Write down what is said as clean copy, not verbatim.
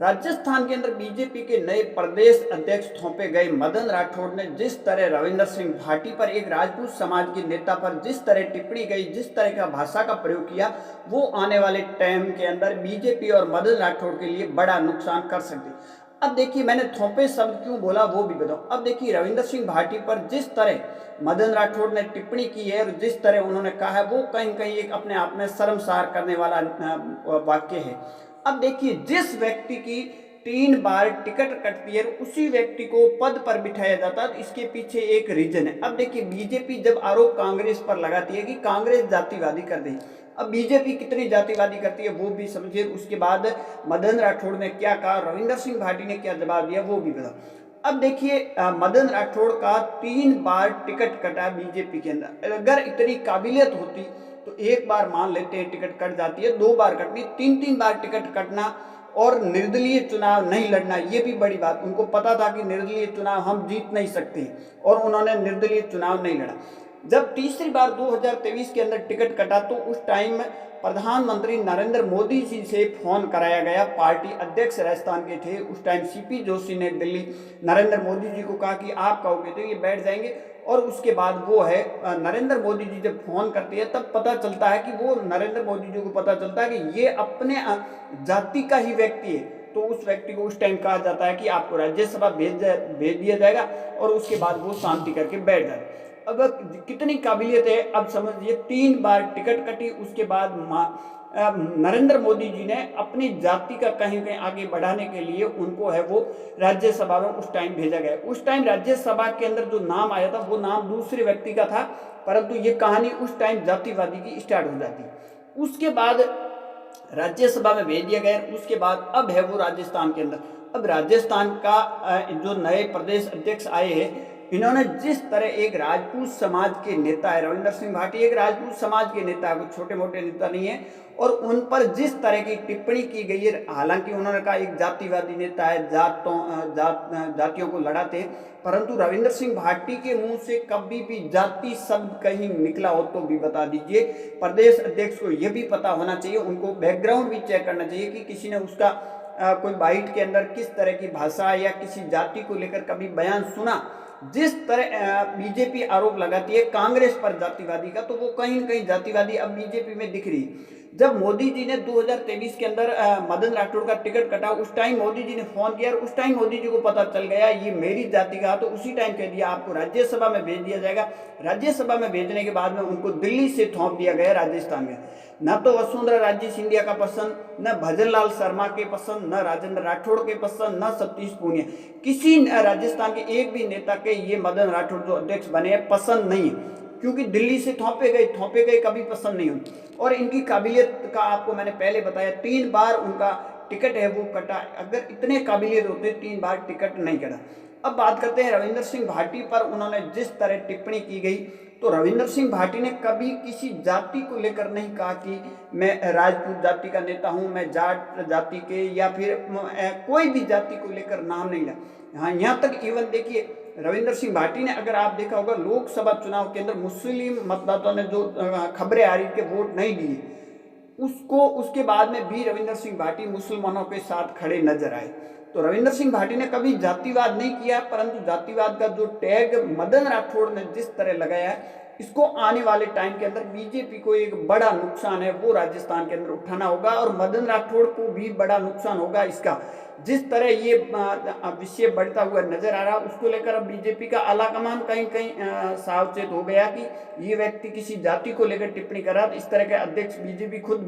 राजस्थान के अंदर बीजेपी के नए प्रदेश अध्यक्ष थोपे गए मदन राठौड़ ने जिस तरह रविंदर सिंह भाटी पर, एक राजपूत समाज के नेता पर जिस तरह टिप्पणी गई, जिस तरह का भाषा का प्रयोग किया, वो आने वाले टाइम के अंदर बीजेपी और मदन राठौड़ के लिए बड़ा नुकसान कर सकती। अब देखिए, मैंने थोपे शब्द क्यों बोला वो भी बताऊं। अब देखिए, रविंदर सिंह भाटी पर जिस तरह मदन राठौड़ ने टिप्पणी की है और जिस तरह उन्होंने कहा है, वो कहीं कहीं एक अपने आप में शर्मसार करने वाला वाक्य है। अब देखिए, जिस व्यक्ति की 3 बार टिकट कटती है उसी व्यक्ति को पद पर बिठाया जाता है, तो इसके पीछे एक रीजन है। अब देखिए, बीजेपी जब आरोप कांग्रेस पर लगाती है कि कांग्रेस जातिवादी कर रही, अब बीजेपी कितनी जातिवादी करती है वो भी समझिए। उसके बाद मदन राठौड़ ने क्या कहा, रविंदर सिंह भाटी ने क्या जवाब दिया, वो भी बताओ। अब देखिए, मदन राठौड़ का 3 बार टिकट कटा बीजेपी के अंदर। अगर इतनी काबिलियत होती तो एक बार मान लेते हैं टिकट कट जाती है, 2 बार कटनी, 3 बार टिकट कटना और निर्दलीय चुनाव नहीं लड़ना, ये भी बड़ी बात। उनको पता था कि निर्दलीय चुनाव हम जीत नहीं सकते और उन्होंने निर्दलीय चुनाव नहीं लड़ा। जब तीसरी बार 2023 के अंदर टिकट कटा तो उस टाइम प्रधानमंत्री नरेंद्र मोदी जी से फोन कराया गया। पार्टी अध्यक्ष राजस्थान के थे उस टाइम सीपी जोशी ने दिल्ली नरेंद्र मोदी जी को कहा कि आप कहोगे तो ये बैठ जाएंगे। और उसके बाद वो है नरेंद्र मोदी जी जब फोन करते हैं तब पता चलता है कि वो नरेंद्र मोदी जी को पता चलता है कि ये अपने जाति का ही व्यक्ति है। तो उस व्यक्ति को उस टाइम कहा जाता है कि आपको राज्यसभा भेज दिया जाएगा और उसके बाद वो शांति करके बैठ जाए। अब कितनी काबिलियत है, अब समझिए 3 बार टिकट कटी, उसके बाद नरेंद्र मोदी जी ने अपनी जाति का कहीं कहीं आगे बढ़ाने के लिए उनको है वो राज्यसभा में उस टाइम भेजा गया। उस टाइम राज्यसभा के अंदर जो नाम आया था वो नाम दूसरे व्यक्ति का था, परंतु ये कहानी उस टाइम जातिवादी की स्टार्ट हो जाती। उसके बाद राज्यसभा में भेज दिया गया। उसके बाद अब है वो राजस्थान के अंदर। अब राजस्थान का जो नए प्रदेश अध्यक्ष आए हैं, इन्होंने जिस तरह एक राजपूत समाज के नेता है, रविंदर सिंह भाटी एक राजपूत समाज के नेता है, वो छोटे मोटे नेता नहीं है, और उन पर जिस तरह की टिप्पणी की गई है, हालांकि उन्होंने कहा एक जातिवादी नेता है, जातियों को लड़ाते हैं, परंतु रविंदर सिंह भाटी के मुंह से कभी भी जाति शब्द कहीं निकला हो तो भी बता दीजिए। प्रदेश अध्यक्ष को यह भी पता होना चाहिए, उनको बैकग्राउंड भी चेक करना चाहिए कि किसी ने उसका कोई बाइट के अंदर किस तरह की भाषा या किसी जाति को लेकर कभी बयान सुना। जिस तरह बीजेपी आरोप लगाती है कांग्रेस पर जातिवादी का, तो वो कहीं न कहीं जातिवादी अब बीजेपी में दिख रही है। जब मोदी जी ने 2023 के अंदर मदन राठौड़ का टिकट कटा, उस टाइम मोदी जी ने फोन किया और उस टाइम मोदी जी को पता चल गया ये मेरी जाति का, तो उसी टाइम कह दिया आपको राज्यसभा में भेज दिया जाएगा। राज्यसभा में भेजने के बाद में उनको दिल्ली से थोप दिया गया राजस्थान में। न तो वसुंधरा राजे सिंधिया का पसंद, न भजन लाल शर्मा के पसंद, न राजेंद्र राठौड़ के पसंद, न सतीश पूनिया, किसी राजस्थान के एक भी नेता के ये मदन राठौड़ जो अध्यक्ष बने हैं पसंद नहीं है, क्योंकि दिल्ली से थोपे गए कभी पसंद नहीं होती। और इनकी काबिलियत का आपको मैंने पहले बताया, 3 बार उनका टिकट है वो कटा। अगर इतने काबिलियत होते 3 बार टिकट नहीं कटा। अब बात करते हैं रविंदर सिंह भाटी पर, उन्होंने जिस तरह टिप्पणी की गई, तो रविंदर सिंह भाटी ने कभी किसी जाति को लेकर नहीं कहा कि मैं राजपूत जाति का नेता हूं, मैं जाट जाति के, या फिर कोई भी जाति को लेकर नाम नहीं लिया। हाँ, यहाँ तक इवन देखिए रविंदर सिंह भाटी ने, अगर आप देखा होगा लोकसभा चुनाव के अंदर मुस्लिम मतदाताओं ने जो खबरें आ रही के वोट नहीं दिए, उसको उसके बाद में भी रविंदर सिंह भाटी मुसलमानों के साथ खड़े नजर आए। तो रविंदर सिंह भाटी ने कभी जातिवाद नहीं किया, परंतु जातिवाद का जो टैग मदन राठौड़ ने जिस तरह लगाया है, इसको आने वाले टाइम के अंदर बीजेपी को एक बड़ा नुकसान है वो राजस्थान के अंदर उठाना होगा, और मदन राठौड़ को भी बड़ा नुकसान होगा इसका। जिस तरह ये विषय बढ़ता हुआ नजर आ रहा, उसको लेकर अब बीजेपी का आलाकमान कहीं कहीं सावचेत हो गया कि ये व्यक्ति किसी जाति को लेकर टिप्पणी कर रहा। इस तरह के अध्यक्ष बीजेपी खुद